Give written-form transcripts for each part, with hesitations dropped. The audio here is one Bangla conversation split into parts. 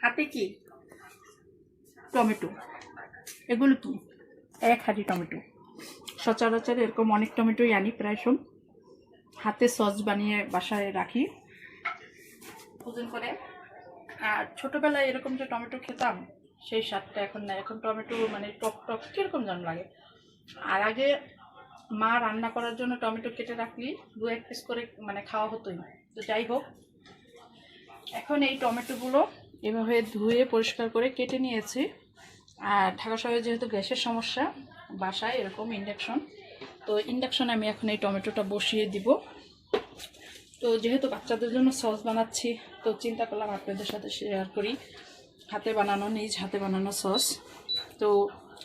হাতে কি টমেটো, এগুলো কি এক হাঁটি টমেটো। সচরাচর এরকম অনেক টমেটোই আনি, প্রায় সব হাতে সস বানিয়ে বাসায় রাখি ওজন করে। আর ছোটোবেলায় এরকম যে টমেটো খেতাম সেই স্বাদটা এখন না। এখন টমেটো মানে টক টক কীরকম যেন লাগে। আর আগে মা রান্না করার জন্য টমেটো কেটে রাখলি 2-1 পিস করে মানে খাওয়া হতোই। তো যাই হোক, এখন এই টমেটোগুলো এভাবে ধুয়ে পরিষ্কার করে কেটে নিয়েছি। আর ঢাকা শহরে যেহেতু গ্যাসের সমস্যা, বাসায় এরকম ইন্ডাকশন, তো ইন্ডাকশনে আমি এখন এই টমেটোটা বসিয়ে দিব। তো যেহেতু বাচ্চাদের জন্য সস বানাচ্ছি, তো চিন্তা করলাম আপনাদের সাথে শেয়ার করি হাতে বানানো, নিজ হাতে বানানো সস। তো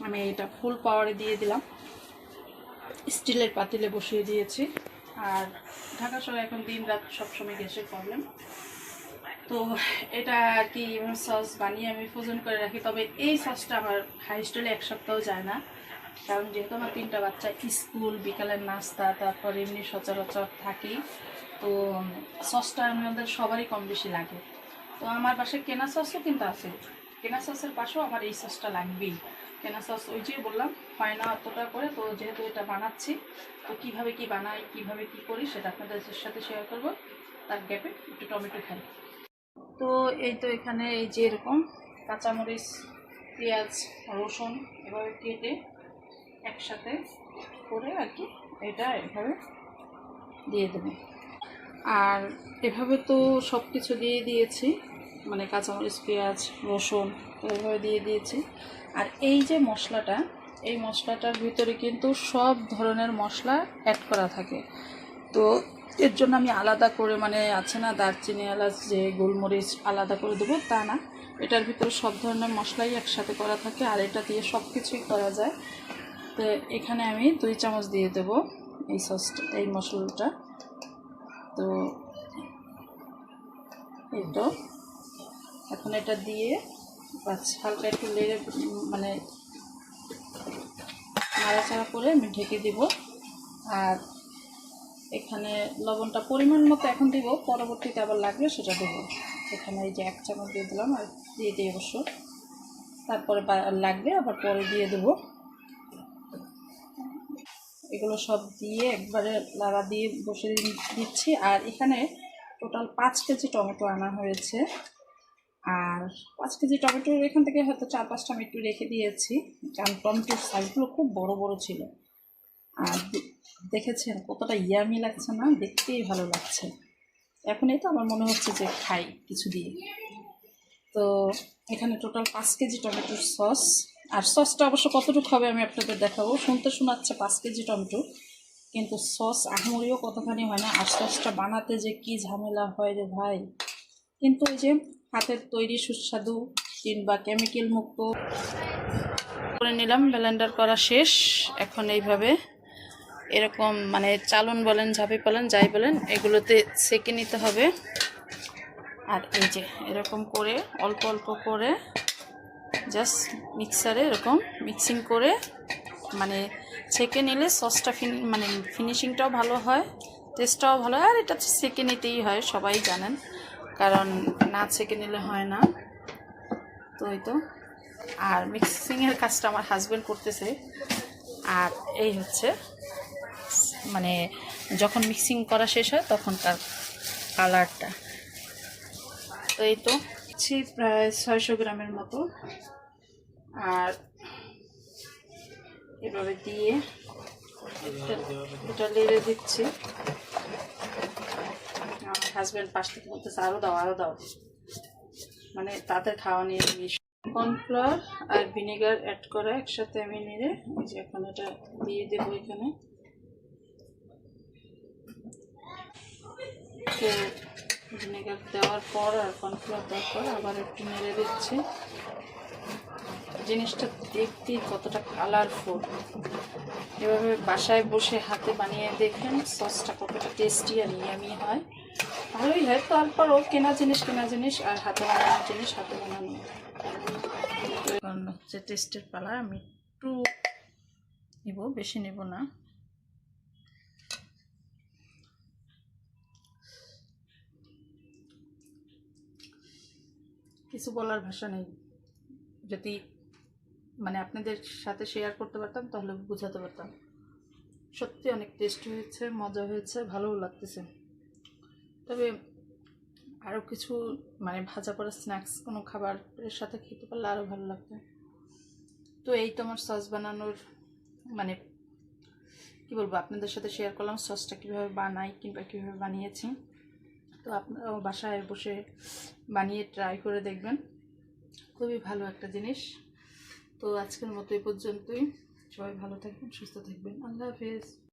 আমি এটা ফুল পাওয়ারে দিয়ে দিলাম, স্টিলের পাতিলে বসিয়ে দিয়েছি। আর ঢাকা শহরে এখন দিন রাত সবসময় গ্যাসের প্রবলেম, তো এটা আর কি সস বানিয়ে আমি ফ্রোজেন করে রাখি। তবে এই সসটা আমার হাইস্ট হলে 1 সপ্তাহ যায় না, কারণ যেহেতু আমার 3টা বাচ্চা, স্কুল, বিকালের নাস্তা, তারপর এমনি সচরাচর থাকি, তো সসটা আমাদের সবারই কম বেশি লাগে। তো আমার বাসায় কেনা সসও কিন্তু আছে, কেনা সসের পাশেও আমার এই সসটা লাগবেই। কেনা সস ওই যে বললাম হয় না অতটা করে, তো যেহেতু এটা বানাচ্ছি, তো কীভাবে কি বানাই, কীভাবে কি করি সেটা আপনাদের সাথে শেয়ার করবো। তার গ্যাপে একটু টমেটো খাই। তো এই তো এখানে এই যে এরকম কাঁচামরিচ, পেঁয়াজ, রসুন এভাবে কেটে একসাথে করে আর কি এটা এভাবে দিয়ে দেবো। আর এভাবে তো সব কিছু দিয়ে দিয়েছি, মানে কাঁচামরিচ, পেঁয়াজ, রসুন এভাবে দিয়ে দিয়েছি। আর এই যে মশলাটা, এই মশলাটার ভিতরে কিন্তু সব ধরনের মশলা অ্যাড করা থাকে। তো এর জন্য আমি আলাদা করে, মানে আছে না দারচিনি, এলাচ, যে গোলমরিচ আলাদা করে দেবো তা না, এটার ভিতরে সব ধরনের মশলাই একসাথে করা থাকে। আর এটা দিয়ে সব কিছুই করা যায়। তো এখানে আমি 2 চামচ দিয়ে দেবো এই সসটা, এই মশলাটা। তো এই তো এখন এটা দিয়ে হালকা একটু লেড়ে মানে নাড়াচাড়া করে আমি ঢেকে দিব। আর এখানে লবণটা পরিমাণ মতো এখন দিব, পরবর্তীতে আবার লাগবে সেটা দেবো। এখানে এই যে 1 চামচ দিয়ে দিলাম, আর দিয়ে দিই অবশ্য, তারপরে লাগবে আবার পরে দিয়ে দেবো। এগুলো সব দিয়ে একবারে লাড়া দিয়ে বসে দিচ্ছি। আর এখানে টোটাল 5 কেজি টমেটো আনা হয়েছে। আর 5 কেজি টমেটোর এখান থেকে হয়তো 4-5টা আমি একটু রেখে দিয়েছি, কারণ টমেটোর সাইজগুলো খুব বড় বড় ছিল। আর দেখেছেন কতটা ইয়ামি লাগছে না, দেখতেই ভালো লাগছে। এখন এই তো আমার মনে হচ্ছে যে খাই কিছু দিয়ে। তো এখানে টোটাল 5 কেজি টমেটোর সস। আর সসটা অবশ্য কতটুকু হবে আমি আপনাদের দেখাবো। শুনতে শোনাচ্ছে 5 কেজি টমেটো, কিন্তু সস আহামরিও কতখানি হয় না। আর সসটা বানাতে যে কি ঝামেলা হয় রে ভাই। কিন্তু ওই যে হাতের তৈরি সুস্বাদু কিংবা কেমিক্যাল মুক্ত করে নিলাম, ব্লেন্ডার করা শেষ। এখন এইভাবে এরকম মানে চালন বলেন, ঝাঁপি বলেন, যাই বলেন, এগুলোতে সেঁকে নিতে হবে। আর এই যে এরকম করে অল্প অল্প করে জাস্ট মিক্সারে এরকম মিক্সিং করে মানে ছেঁকে নিলে সসটা মানে ফিনিশিংটাও ভালো হয়, টেস্টটাও ভালো হয়। আর এটা ছেঁকে নিতেই হয়, সবাই জানেন, কারণ না ছেঁকে নিলে হয় না। তো এই তো, আর মিক্সিংয়ের কাজটা আমার হাজব্যান্ড করতেছে। আর এই হচ্ছে মানে যখন মিক্সিং করা শেষ হয় তখনকার কালারটা। তো এই তো প্রায় 600 গ্রামের মতো। আর এভাবে দিয়ে এটা লেড়ে দিচ্ছি। আমার হাজব্যান্ড পাশ থেকে বলতেছে আরও দাও আরও দাও, মানে তাদের খাওয়া নিয়ে কর্নফ্লাওয়ার আর ভিনেগার অ্যাড করা একসাথে আমি নেড়ে যে এখন এটা দিয়ে দেবো এখানে। তো ভিনেগার দেওয়ার পর আর কর্নফ্লাওয়ার দেওয়ার পর আবার একটু নেড়ে দিচ্ছি। জিনিসটা দেখতেই কতটা কালারফুল। এভাবে বাসায় বসে হাতে বানিয়ে দেখেন সসটা কতটা টেস্টি আর ইয়ামি হয়, ভালোই হয়। তারপরও কেনা জিনিস আর হাতে বানানো জিনিস হাতে বানানো। কারণ হচ্ছে টেস্টের পালা, আমি একটু নেব, বেশি নেব না। কিছু বলার ভাষা নেই। যদি মানে আপনাদের সাথে শেয়ার করতে পারতাম তাহলে বোঝাতে পারতাম। সত্যি অনেক টেস্টি হয়েছে, মজা হয়েছে, ভালোও লাগতেছে। তবে আরও কিছু মানে ভাজা করা স্ন্যাক্স কোনো খাবারের সাথে খেতে পারলে আরও ভালো লাগতো। তো এই তো আমার সস বানানোর মানে কী বলবো, আপনাদের সাথে শেয়ার করলাম সসটা কীভাবে বানাই কিংবা কীভাবে বানিয়েছি। তো আপনারাও বাসায় বসে বানিয়ে ট্রাই করে দেখবেন, খুবই ভালো একটা জিনিস। তো আজকের মতো এই পর্যন্তই। সবাই ভালো থাকবেন, সুস্থ থাকবেন। আল্লাহ হাফেজ।